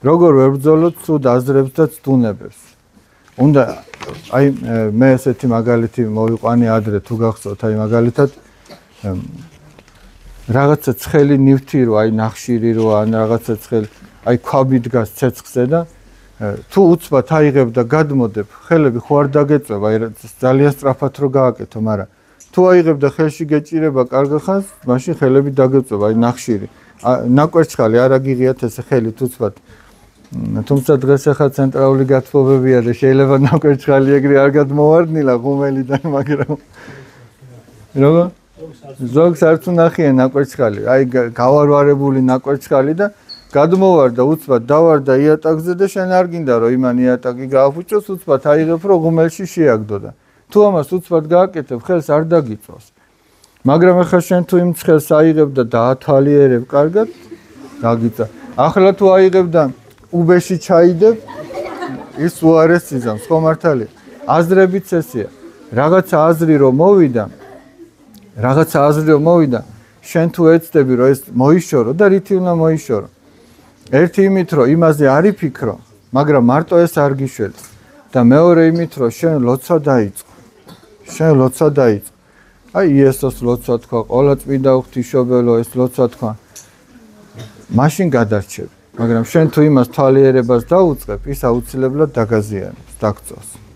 როგორ ვერ ბრძოლოთ ცუდ აზრებს და ცდუნებებს. უნდა აი მე ესეთი მაგალითი მოვიყვანი ადრე თუ გახსოვთ აი მაგალითად რაღაცა ცხელი ნივთი რო აი ნახშირი რო ან რაღაცა ცხელი აი ქვაბი დგას ცეცხლზე და თუ უცბად აიღებ და გადმოდებ ხელები ხო არ დაგეწვება აი ძალიან სწრაფად რო გააკეთო მაგრამ თუ აიღებ და ხელში გეჭირება კარგ ხანს მაშინ ხელები დაგეწვება აი ნახშირი ნაკვერცხალი არ აგიღიათ ესე ხელით უცბად თუმცა დღეს ახლა ცენტრალური გათბობებია და შეიძლება ნაკვერცხალი ეგრე არ გადმოვარდნილა ღუმელიდან მაგრამ როგორ ზოგს არც უნახია ნაკვერცხალი აი გავარვარებული ნაკვერცხალი და გადმოვარდა უცბად დავარდა იატაკზე და შენ არ გინდა რომ იმან იატაკი გააფუჭოს უცბად აიღებ რომ ღუმელში შეაგდო და თუ ამას უცბად გააკეთებ ხელს არ დაგიწვავს მაგრამ ახლა შენ თუ იმ ხელს აიღებ და დაათვალიერებ კარგად დაგიწა ახლა თუ აიღებ და უბეში ჩაიდებ ის უარეს იზამს ხო მართალია აზრებიც ესეა რაღაცა აზრი რომ მოვიდა შენ თუ ეცდები რომ ეს მოიშორო და რითი უნდა მოიშორო ერთი იმით რომ იმაზე არ იფიქრო მაგრამ მარტო ეს არ გიშველი და მეორე იმით რომ შენ ლოცვა დაიწყო აი იესოს ლოცვა თქვა ყველა წმინდა ღვთისმშობელო ეს ლოცვა თქვა მაშინ გადარჩები მაგრამ შენ თუ იმას თვალიერებას დაუწყებ ის აუცილებლად დაგაზიანებს დაგწევს